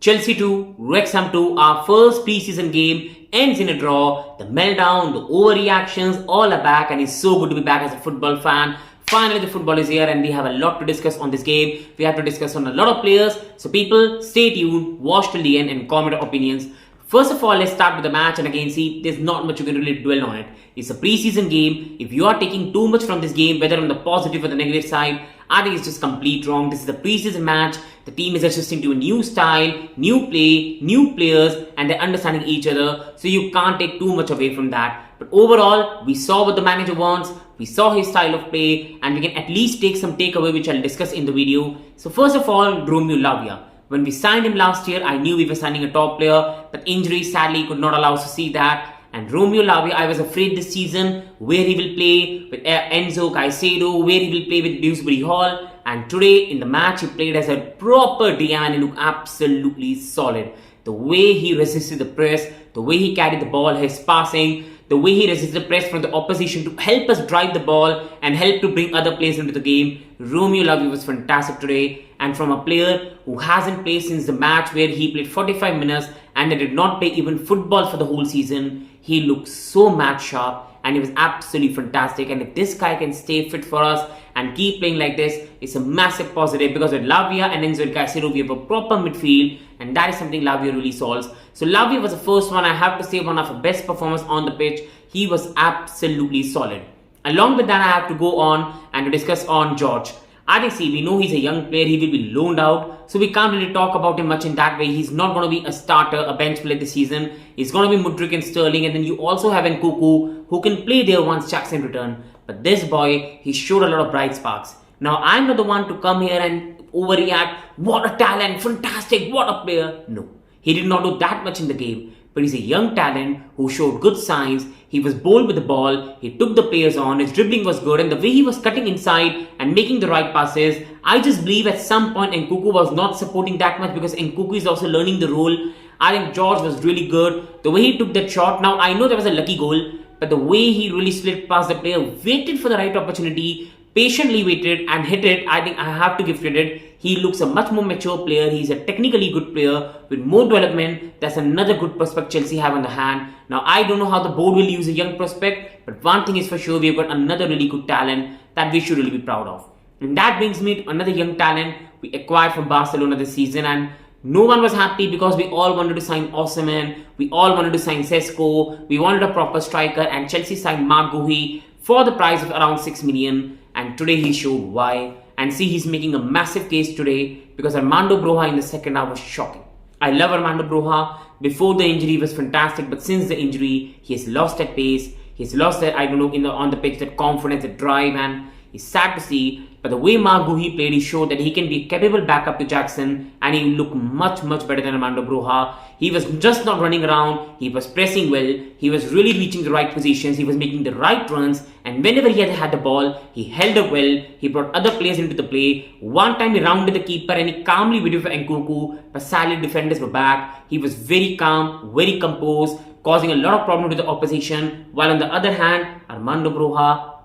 Chelsea 2, WREXHAM 2, our first preseason game ends in a draw. The meltdown, the overreactions, all are back, and it's so good to be back as a football fan. Finally, the football is here and we have a lot to discuss on this game. We have to discuss on a lot of players. So people, stay tuned, watch till the end and comment your opinions. First of all, let's start with the match, and again, see, there's not much you can really dwell on it. It's a preseason game. If you are taking too much from this game, whether on the positive or the negative side, I think it's just complete wrong. This is a preseason match. The team is adjusting to a new style, new play, new players, and they're understanding each other. So you can't take too much away from that. But overall, we saw what the manager wants. We saw his style of play, and we can at least take some takeaway, which I'll discuss in the video. So first of all, LAVIA. When we signed him last year, I knew we were signing a top player, but injury sadly could not allow us to see that. And LAVIA, I was afraid this season where he will play with Enzo, where he will play with Dewsbury Hall. And today in the match, he played as a proper DM and he looked absolutely solid. The way he resisted the press, the way he carried the ball, his passing, the way he resisted the press from the opposition to help us drive the ball and help to bring other players into the game. LAVIA was fantastic today. And from a player who hasn't played since the match where he played 45 minutes and did not play even football for the whole season, he looked so match sharp and he was absolutely fantastic. And if this guy can stay fit for us and keep playing like this, it's a massive positive, because with LAVIA and Enzo and we have a proper midfield, and that is something LAVIA really solves. So LAVIA was the first one, I have to say, one of the best performers on the pitch. He was absolutely solid. Along with that, I have to go on and to discuss on George. I think, see, we know he's a young player, he will be loaned out, so we can't really talk about him much in that way. He's not going to be a starter, a bench player this season. He's going to be Mudryk and Sterling, and then you also have Nkunku, who can play there once Jackson return. But this boy, he showed a lot of bright sparks. Now, I'm not the one to come here and overreact. What a talent, fantastic, what a player. No, he did not do that much in the game. But he's a young talent who showed good signs. He was bold with the ball, he took the players on, his dribbling was good, and the way he was cutting inside and making the right passes, I just believe at some point Nkunku was not supporting that much, because Nkunku is also learning the role. I think George was really good. The way he took that shot, now I know there was a lucky goal, but the way he really slid past the player, waited for the right opportunity, patiently waited and hit it, I think I have to give credit. He looks a much more mature player. He's a technically good player with more development. That's another good prospect Chelsea have on the hand. Now, I don't know how the board will use a young prospect, but one thing is for sure, we've got another really good talent that we should really be proud of. And that brings me to another young talent we acquired from Barcelona this season, and no one was happy because we all wanted to sign Osimhen, we all wanted to sign Sesko, we wanted a proper striker, and Chelsea signed Marc for the price of around 6 million, and today he showed why. And see, he's making a massive case today, because Armando Broja in the second half was shocking. I love Armando Broja. Before the injury, he was fantastic, but since the injury, he has lost that pace. He's lost that, on the pitch, that confidence, that drive, and it's sad to see. But the way Marc played, he showed that he can be a capable backup to Jackson, and he looked much, much better than Armando Broja. He was just not running around, he was pressing well, he was really reaching the right positions, he was making the right runs, and whenever he had the ball, he held up well, he brought other players into the play. One time he rounded the keeper and he calmly waited for Nkunku, but sadly defenders were back. He was very calm, very composed, causing a lot of problems to the opposition, while on the other hand, Armando Broja,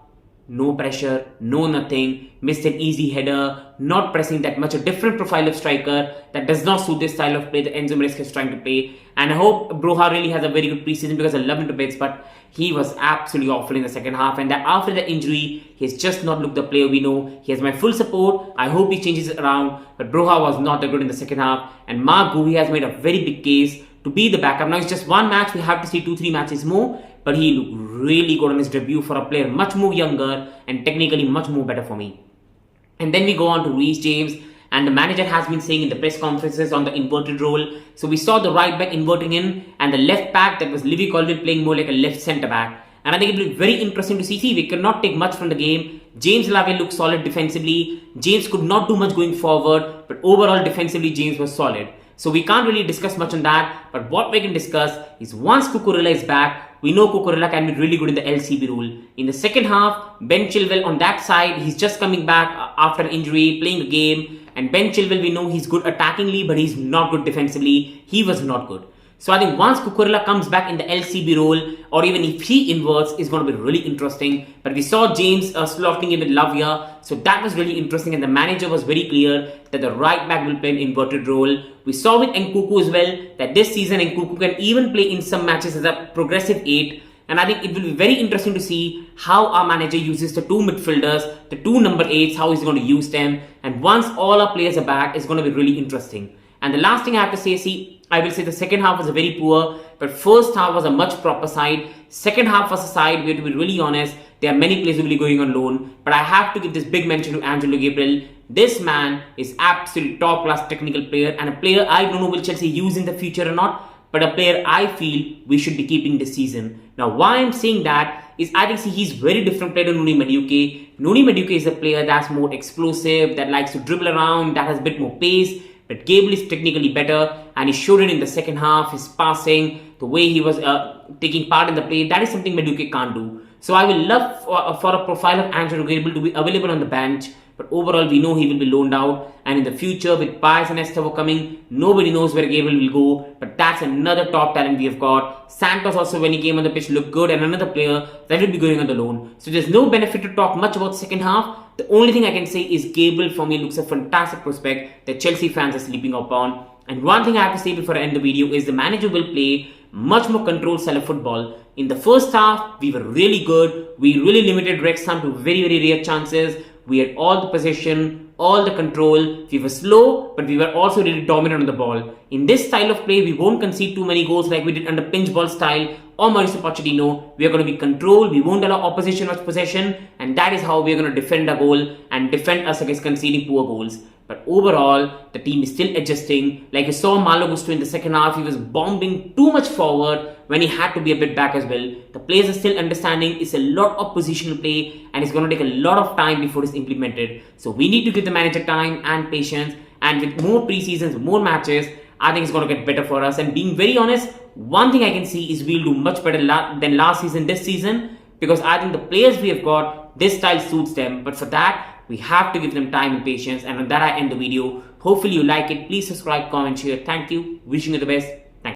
no pressure, no nothing, missed an easy header, not pressing that much, a different profile of striker that does not suit this style of play that Enzo Maresca is trying to play. And I hope Broja really has a very good preseason, because I love him to bits, but he was absolutely awful in the second half, and that after the injury, he's just not looked the player we know. He has my full support. I hope he changes it around, but Broja was not that good in the second half, and Marc has made a very big case to be the backup. Now it's just one match, we have to see 2-3 matches more, but he looked really good on his debut for a player much more younger and technically much more better for me. And then we go on to Reece James, and the manager has been saying in the press conferences on the inverted role. So we saw the right back inverting in, and the left back, that was Livy Colvin, playing more like a left centre back. And I think it will be very interesting to see. See, we cannot take much from the game. James LAVIA looked solid defensively. James could not do much going forward, but overall defensively James was solid. So we can't really discuss much on that, but what we can discuss is once Cucurella is back, we know Cucurella can be really good in the LCB role. In the second half, Ben Chilwell on that side, he's just coming back after an injury, playing a game, and Ben Chilwell, we know he's good attackingly, but he's not good defensively. He was not good. So I think once Cucurella comes back in the LCB role, or even if he inverts, is going to be really interesting. But we saw James slotting in with LAVIA, so that was really interesting, and the manager was very clear that the right back will play an inverted role. We saw with Nkunku as well that this season Nkunku can even play in some matches as a progressive 8. And I think it will be very interesting to see how our manager uses the two midfielders, the two number 8s, how he's going to use them. And once all our players are back, it's going to be really interesting. And the last thing I have to say, I will say the second half was very poor, but first half was a much proper side. Second half was a side where, to be really honest, there are many players who will be going on loan. But I have to give this big mention to Angelo Gabriel. This man is absolutely top class technical player, and a player I don't know will Chelsea use in the future or not, but a player I feel we should be keeping this season. Now, why I'm saying that is I think he's very different player to Noni Madueke. Noni Madueke is a player that's more explosive, that likes to dribble around, that has a bit more pace. But Gabriel is technically better, and he showed it in the second half. His passing, the way he was taking part in the play, that is something Madueke can't do. So I will love for a profile of Angelo Gabriel to be available on the bench. But overall, we know he will be loaned out. And in the future, with Pies and Estevao coming, nobody knows where Gabriel will go. But that's another top talent we have got. Santos also, when he came on the pitch, looked good. And another player that will be going on the loan. So there's no benefit to talk much about second half. The only thing I can say is Gabriel, for me, looks a fantastic prospect that Chelsea fans are sleeping upon. And one thing I have to say before I end the video is the manager will play much more controlled style of football. In the first half, we were really good. We really limited WREXHAM to very, very rare chances. We had all the possession, all the control. We were slow, but we were also really dominant on the ball. In this style of play, we won't concede too many goals like we did under pinch ball style or Mauricio Pochettino. We are going to be controlled. We won't allow opposition much possession, and that is how we are going to defend our goal and defend us against conceding poor goals. But overall, the team is still adjusting. Like you saw Malo Gusto in the second half, he was bombing too much forward when he had to be a bit back as well. The players are still understanding it's a lot of positional play and it's going to take a lot of time before it's implemented. So we need to give the manager time and patience, and with more pre-seasons, more matches, I think it's going to get better for us. And being very honest, one thing I can see is we'll do much better than last season this season, because I think the players we have got, this style suits them. But for that, we have to give them time and patience. And on that, I end the video. Hopefully you like it. Please subscribe, comment, share. Thank you. Wishing you the best.